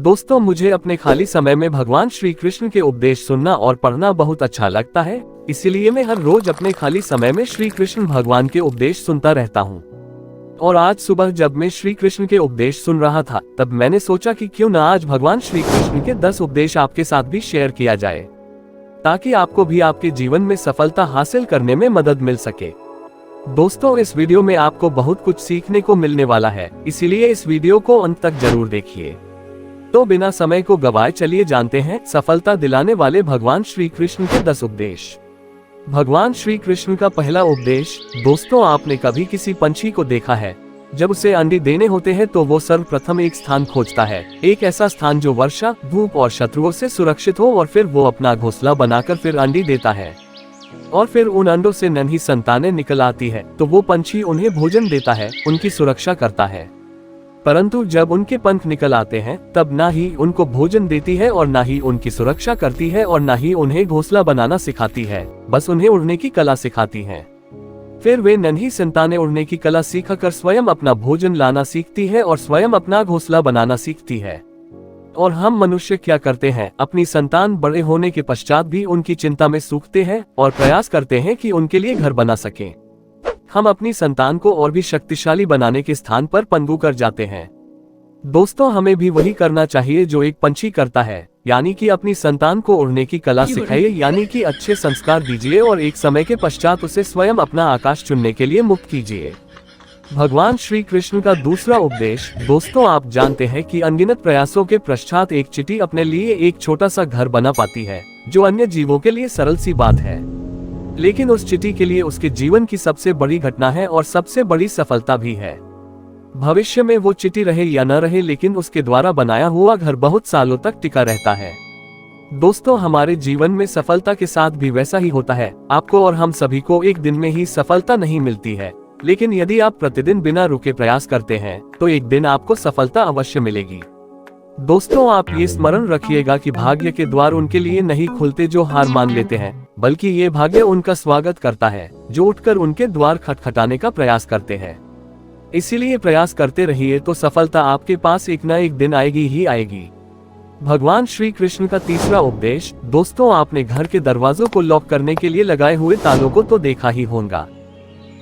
दोस्तों, मुझे अपने खाली समय में भगवान श्री कृष्ण के उपदेश सुनना और पढ़ना बहुत अच्छा लगता है। इसीलिए मैं हर रोज अपने खाली समय में श्री कृष्ण भगवान के उपदेश सुनता रहता हूँ। और आज सुबह जब मैं श्री कृष्ण के उपदेश सुन रहा था, तब मैंने सोचा कि क्यों न आज भगवान श्री कृष्ण के 10 उपदेश आपके साथ भी शेयर किया जाए, ताकि आपको भी आपके जीवन में सफलता हासिल करने में मदद मिल सके। दोस्तों, इस वीडियो में आपको बहुत कुछ सीखने को मिलने वाला है, इसीलिए इस वीडियो को अंत तक जरूर देखिए। तो बिना समय को गवाए चलिए जानते हैं सफलता दिलाने वाले भगवान श्री कृष्ण के 10 उपदेश। भगवान श्री कृष्ण का पहला उपदेश। दोस्तों, आपने कभी किसी पंछी को देखा है? जब उसे अंडे देने होते हैं तो वो सर्वप्रथम एक स्थान खोजता है, एक ऐसा स्थान जो वर्षा, धूप और शत्रुओं से सुरक्षित हो, और फिर वो अपना घोंसला बनाकर फिर अंडे देता है। और फिर उन अंडों से नन्ही संतानें निकल आती है, तो वो पंछी उन्हें भोजन देता है, उनकी सुरक्षा करता है। परंतु जब उनके पंख निकल आते हैं, तब ना ही उनको भोजन देती है और ना ही उनकी सुरक्षा करती है और ना ही उन्हें घोंसला बनाना सिखाती है, बस उन्हें उड़ने की कला सिखाती है। फिर वे नन्ही संतानें उड़ने की कला सीखकर स्वयं अपना भोजन लाना सीखती है और स्वयं अपना घोंसला बनाना सीखती है। और हम मनुष्य क्या करते हैं? अपनी संतान बड़े होने के पश्चात भी उनकी चिंता में सूखते हैं और प्रयास करते हैं कि उनके लिए घर बना सकें। हम अपनी संतान को और भी शक्तिशाली बनाने के स्थान पर पंगु कर जाते हैं। दोस्तों, हमें भी वही करना चाहिए जो एक पंछी करता है, यानी कि अपनी संतान को उड़ने की कला सिखाइए, यानी कि अच्छे संस्कार दीजिए और एक समय के पश्चात उसे स्वयं अपना आकाश चुनने के लिए मुक्त कीजिए। भगवान श्री कृष्ण का दूसरा उपदेश। दोस्तों, आप जानते हैं कि अनगिनत प्रयासों के पश्चात एक चींटी अपने लिए एक छोटा सा घर बना पाती है, जो अन्य जीवों के लिए सरल सी बात है, लेकिन उस चींटी के लिए उसके जीवन की सबसे बड़ी घटना है और सबसे बड़ी सफलता भी है। भविष्य में वो चींटी रहे या न रहे, लेकिन उसके द्वारा बनाया हुआ घर बहुत सालों तक टिका रहता है। दोस्तों, हमारे जीवन में सफलता के साथ भी वैसा ही होता है। आपको और हम सभी को एक दिन में ही सफलता नहीं मिलती है, लेकिन यदि आप प्रतिदिन बिना रुके प्रयास करते हैं तो एक दिन आपको सफलता अवश्य मिलेगी। दोस्तों, आप ये स्मरण रखिएगा कि भाग्य के द्वार उनके लिए नहीं खुलते जो हार मान लेते हैं, बल्कि ये भाग्य उनका स्वागत करता है जो उठकर उनके द्वार खटखटाने का प्रयास करते हैं। इसीलिए प्रयास करते रहिए तो सफलता आपके पास एक न एक दिन आएगी ही आएगी। भगवान श्री कृष्ण का तीसरा उपदेश। दोस्तों, आपने घर के दरवाजों को लॉक करने के लिए लगाए हुए तालों को तो देखा ही होगा।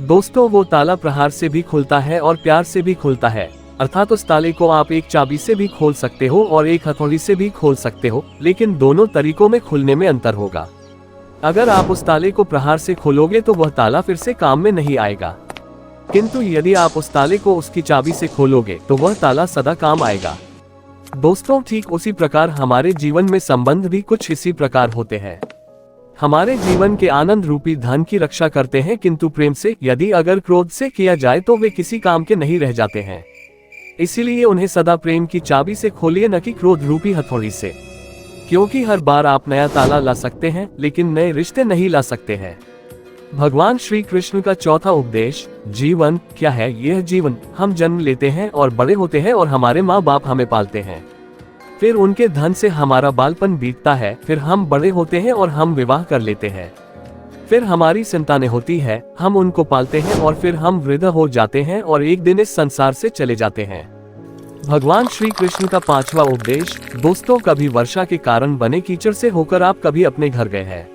दोस्तों, वो ताला प्रहार से भी खुलता है और प्यार से भी खुलता है, अर्थात उस ताले को आप एक चाबी से भी खोल सकते हो और एक हथौड़ी से भी खोल सकते हो, लेकिन दोनों तरीकों में खुलने में अंतर होगा। अगर आप उस ताले को प्रहार से खोलोगे तो वह ताला फिर से काम में नहीं आएगा, किंतु यदि आप उस ताले को उसकी चाबी से खोलोगे तो वह ताला सदा काम आएगा। दोस्तों, ठीक उसी प्रकार हमारे जीवन में संबंध भी कुछ इसी प्रकार होते हैं। हमारे जीवन के आनंद रूपी धन की रक्षा करते हैं, किंतु प्रेम से, यदि अगर क्रोध से किया जाए तो वे किसी काम के नहीं रह जाते हैं। इसीलिए उन्हें सदा प्रेम की चाबी से खोलिए, न कि क्रोध रूपी हथौड़ी से, क्योंकि हर बार आप नया ताला ला सकते हैं, लेकिन नए रिश्ते नहीं ला सकते हैं। भगवान श्री कृष्ण का चौथा उपदेश। जीवन क्या है? यह जीवन। हम जन्म लेते हैं और बड़े होते हैं और हमारे माँ बाप हमें पालते हैं। फिर उनके धन से हमारा बालपन बीतता है, फिर हम बड़े होते हैं और हम विवाह कर लेते हैं। फिर हमारी संतानें होती है, हम उनको पालते हैं और फिर हम वृद्ध हो जाते हैं और एक दिन इस संसार से चले जाते हैं। भगवान श्री कृष्ण का पांचवा उपदेश। दोस्तों, कभी वर्षा के कारण बने कीचड़ से होकर आप कभी अपने घर गए हैं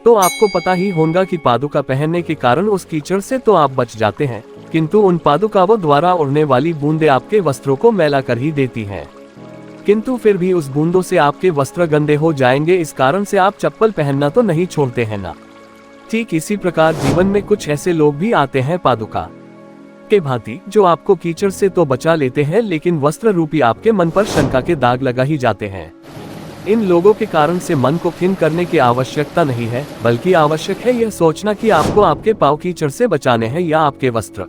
तो आपको पता ही होगा कि पादुका पहनने के कारण उस कीचड़ से तो आप बच जाते हैं, किंतु उन पादुकाओं द्वारा उड़ने वाली बूंदें आपके वस्त्रों को मैला कर ही देती हैं। किंतु फिर भी उस बूंदों से आपके वस्त्र गंदे हो जाएंगे, इस कारण से आप चप्पल पहनना तो नहीं छोड़ते हैं ना। ठीक इसी प्रकार जीवन में कुछ ऐसे लोग भी आते हैं पादुका के भांति, जो आपको कीचड़ से तो बचा लेते हैं, लेकिन वस्त्र रूपी आपके मन पर शंका के दाग लगा ही जाते हैं। इन लोगों के कारण से मन को खिन्न करने की आवश्यकता नहीं है, बल्कि आवश्यक है यह सोचना कि आपको आपके पांव कीचड़ से बचाने हैं या आपके वस्त्र।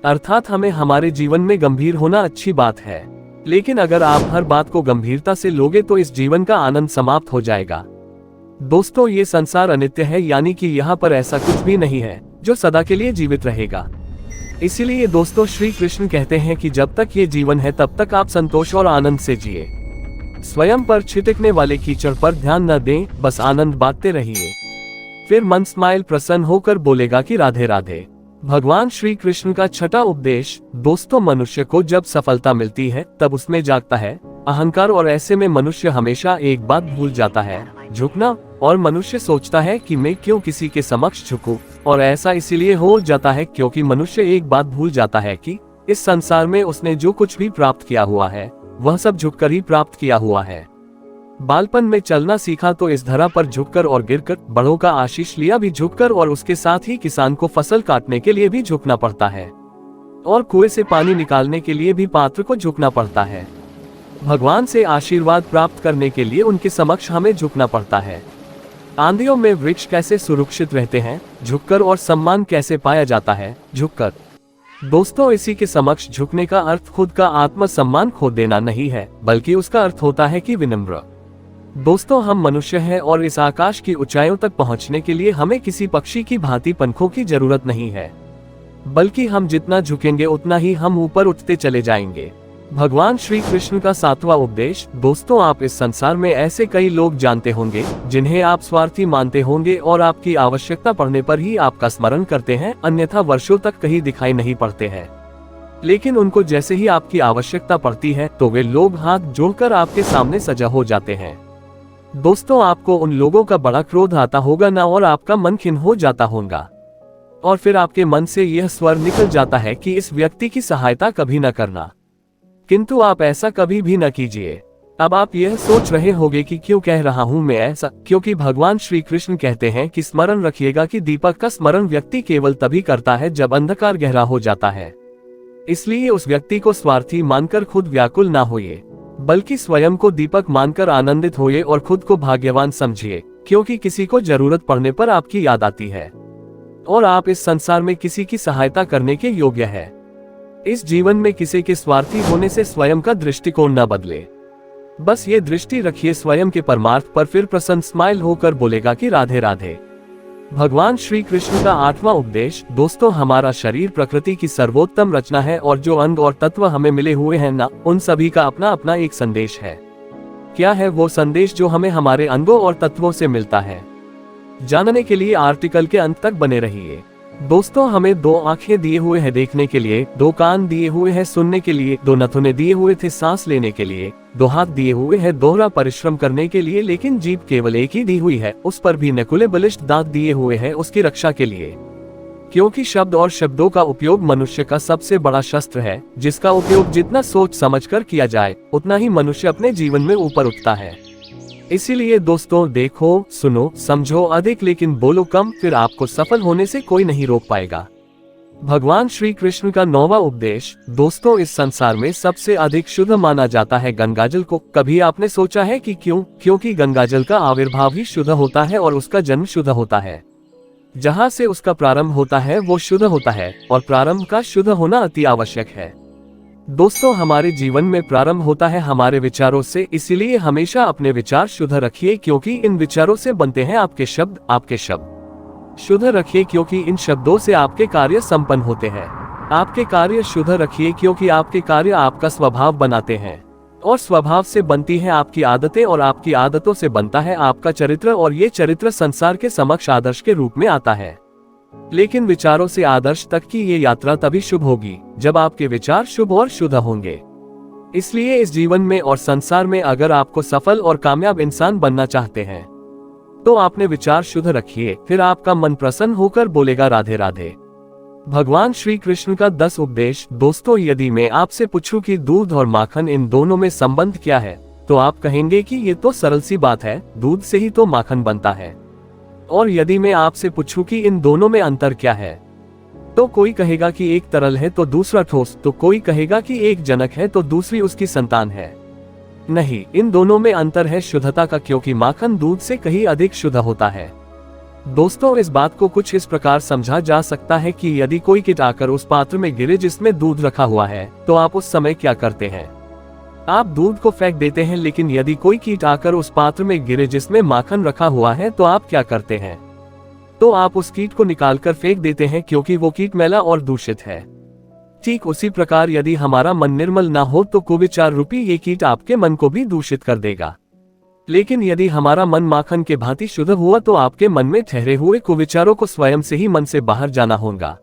अर्थात हमें हमारे जीवन में गंभीर होना अच्छी बात है, लेकिन अगर आप हर बात को गंभीरता से लोगे तो इस जीवन का आनंद समाप्त हो जाएगा। दोस्तों, ये संसार अनित्य है, यानी कि यहाँ पर ऐसा कुछ भी नहीं है जो सदा के लिए जीवित रहेगा। इसीलिए दोस्तों, श्री कृष्ण कहते हैं कि जब तक ये जीवन है तब तक आप संतोष और आनंद से जिए। स्वयं पर छिटकने वाले कीचड़ पर ध्यान न दें, बस आनंद बांटते रहिए। फिर मन स्माइल प्रसन्न होकर बोलेगा कि राधे राधे। भगवान श्री कृष्ण का छठा उपदेश। दोस्तों, मनुष्य को जब सफलता मिलती है तब उसमें जागता है अहंकार, और ऐसे में मनुष्य हमेशा एक बात भूल जाता है, झुकना। और मनुष्य सोचता है कि मैं क्यों किसी के समक्ष झुकूं, और ऐसा इसीलिए हो जाता है क्योंकि मनुष्य एक बात भूल जाता है कि इस संसार में उसने जो कुछ भी प्राप्त किया हुआ है वह सब झुककर ही प्राप्त किया हुआ है। बालपन में चलना सीखा तो इस धरा पर झुककर और गिरकर, बड़ों का आशीष लिया भी झुककर, और उसके साथ ही किसान को फसल काटने के लिए भी झुकना पड़ता है, और कुएं से पानी निकालने के लिए भी पात्र को झुकना पड़ता है। भगवान से आशीर्वाद प्राप्त करने के लिए उनके समक्ष हमें झुकना पड़ता है। आंधियों में वृक्ष कैसे सुरक्षित रहते हैं? झुककर। और सम्मान कैसे पाया जाता है? झुककर। दोस्तों, इसी के समक्ष झुकने का अर्थ खुद का आत्मसम्मान खो देना नहीं है, बल्कि उसका अर्थ होता है कि विनम्र। दोस्तों, हम मनुष्य हैं और इस आकाश की ऊंचाइयों तक पहुंचने के लिए हमें किसी पक्षी की भांति पंखों की जरूरत नहीं है, बल्कि हम जितना झुकेंगे उतना ही हम ऊपर उठते चले जाएंगे। भगवान श्री कृष्ण का 7वां उपदेश। दोस्तों, आप इस संसार में ऐसे कई लोग जानते होंगे जिन्हें आप स्वार्थी मानते होंगे और आपकी आवश्यकता पड़ने पर ही आपका स्मरण करते हैं, अन्यथा वर्षों तक कहीं दिखाई नहीं पड़ते हैं। लेकिन उनको जैसे ही आपकी आवश्यकता पड़ती है तो वे लोग हाथ जोड़कर आपके सामने सजा हो जाते हैं। दोस्तों, आपको उन लोगों का बड़ा क्रोध आता होगा ना, और आपका मन खिन्न हो जाता होगा, और फिर आपके मन से यह स्वर निकल जाता है कि इस व्यक्ति की सहायता कभी न करना। किंतु आप ऐसा कभी भी न कीजिए। अब आप यह सोच रहे होंगे कि क्यों कह रहा हूं मैं ऐसा, क्योंकि भगवान श्री कृष्ण कहते हैं कि स्मरण रखिएगा कि दीपक का स्मरण व्यक्ति केवल तभी करता है जब अंधकार गहरा हो जाता है। इसलिए उस व्यक्ति को स्वार्थी मानकर खुद व्याकुल ना होइए, बल्कि स्वयं को दीपक मानकर आनंदित होइए और खुद को भाग्यवान समझिए, क्योंकि किसी को जरूरत पड़ने पर आपकी याद आती है और आप इस संसार में किसी की सहायता करने के योग्य है। इस जीवन में किसी के स्वार्थी होने से स्वयं का दृष्टिकोण न बदले। बस ये दृष्टि रखिए स्वयं के परमार्थ पर, फिर प्रसन्न स्माइल होकर बोलेगा कि राधे राधे। भगवान श्री कृष्ण का 8वां उपदेश। दोस्तों, हमारा शरीर प्रकृति की सर्वोत्तम रचना है और जो अंग और तत्व हमें मिले हुए हैं ना, उन सभी का अपना अपना एक संदेश है। क्या है वो संदेश जो हमें हमारे अंगों और तत्वों से मिलता है? जानने के लिए आर्टिकल के अंत तक बने रहिए। दोस्तों, हमें 2 आंखें दिए हुए हैं देखने के लिए, 2 कान दिए हुए हैं सुनने के लिए, 2 नथुने दिए हुए थे सांस लेने के लिए, 2 हाथ दिए हुए हैं दोहरा परिश्रम करने के लिए, लेकिन जीभ केवल एक ही दी हुई है, उस पर भी नकुले बलिष्ठ दांत दिए हुए हैं उसकी रक्षा के लिए। क्योंकि शब्द और शब्दों का उपयोग मनुष्य का सबसे बड़ा शस्त्र है, जिसका उपयोग जितना सोच समझकर किया जाए उतना ही मनुष्य अपने जीवन में ऊपर उठता है। इसीलिए दोस्तों, देखो, सुनो, समझो अधिक लेकिन बोलो कम, फिर आपको सफल होने से कोई नहीं रोक पाएगा। भगवान श्री कृष्ण का 9वां उपदेश। दोस्तों, इस संसार में सबसे अधिक शुद्ध माना जाता है गंगाजल को। कभी आपने सोचा है कि क्यों? क्योंकि गंगाजल का आविर्भाव ही शुद्ध होता है और उसका जन्म शुद्ध होता है। जहाँ से उसका प्रारंभ होता है वो शुद्ध होता है, और प्रारंभ का शुद्ध होना अति आवश्यक है। दोस्तों, हमारे जीवन में प्रारंभ होता है हमारे विचारों से, इसीलिए हमेशा अपने विचार शुद्ध रखिए, क्योंकि इन विचारों से बनते हैं आपके शब्द। आपके शब्द शुद्ध रखिए, क्योंकि इन शब्दों से आपके कार्य संपन्न होते हैं। आपके कार्य शुद्ध रखिए, क्योंकि आपके कार्य आपका स्वभाव बनाते हैं, और स्वभाव से बनती है आपकी आदतें, और आपकी आदतों से बनता है आपका चरित्र, और ये चरित्र संसार के समक्ष आदर्श के रूप में आता है। लेकिन विचारों से आदर्श तक की ये यात्रा तभी शुभ होगी जब आपके विचार शुभ और शुद्ध होंगे। इसलिए इस जीवन में और संसार में अगर आपको सफल और कामयाब इंसान बनना चाहते हैं तो आपने विचार शुद्ध रखिए, फिर आपका मन प्रसन्न होकर बोलेगा राधे राधे। भगवान श्री कृष्ण का 10 उपदेश। दोस्तों, यदि मैं आपसे पूछूं कि दूध और माखन इन दोनों में संबंध क्या है, तो आप कहेंगे कि ये तो सरल सी बात है, दूध से ही तो माखन बनता है। और यदि मैं आपसे पूछूं कि इन दोनों में अंतर क्या है, तो कोई कहेगा कि एक तरल है तो दूसरा ठोस, तो कोई कहेगा कि एक जनक है तो दूसरी उसकी संतान है। नहीं, इन दोनों में अंतर है शुद्धता का, क्योंकि माखन दूध से कहीं अधिक शुद्ध होता है। दोस्तों, इस बात को कुछ इस प्रकार समझा जा सकता है कि यदि कोई कीट आकर उस पात्र में गिरे जिसमें दूध रखा हुआ है, तो आप उस समय क्या करते हैं? आप दूध को फेंक देते हैं। लेकिन यदि कोई कीट आकर उस पात्र में गिरे जिसमें माखन रखा हुआ है, तो आप क्या करते हैं? तो आप उस कीट को निकालकर फेंक देते हैं, क्योंकि वो कीट मैला और दूषित है। ठीक उसी प्रकार यदि हमारा मन निर्मल ना हो तो कुविचार रूपी ये कीट आपके मन को भी दूषित कर देगा। लेकिन यदि हमारा मन माखन के भांति शुद्ध हुआ तो आपके मन में ठहरे हुए कुविचारों को स्वयं से ही मन से बाहर जाना होगा।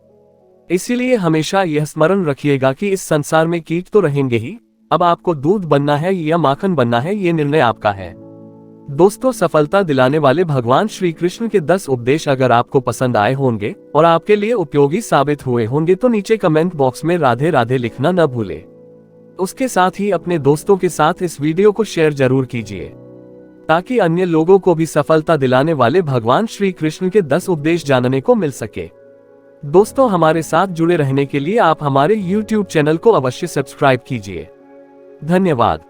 इसीलिए हमेशा यह स्मरण रखिएगा कि इस संसार में कीट तो रहेंगे ही, अब आपको दूध बनना है या माखन बनना है, ये निर्णय आपका है। दोस्तों, सफलता दिलाने वाले भगवान श्री कृष्ण के 10 उपदेश अगर आपको पसंद आए होंगे और आपके लिए उपयोगी साबित हुए होंगे तो नीचे कमेंट बॉक्स में राधे राधे लिखना न भूलें। उसके साथ ही अपने दोस्तों के साथ इस वीडियो को शेयर जरूर कीजिए ताकि अन्य लोगों को भी सफलता दिलाने वाले भगवान श्री कृष्ण के 10 उपदेश जानने को मिल सके। दोस्तों, हमारे साथ जुड़े रहने के लिए आप हमारे YouTube चैनल को अवश्य सब्सक्राइब कीजिए। धन्यवाद।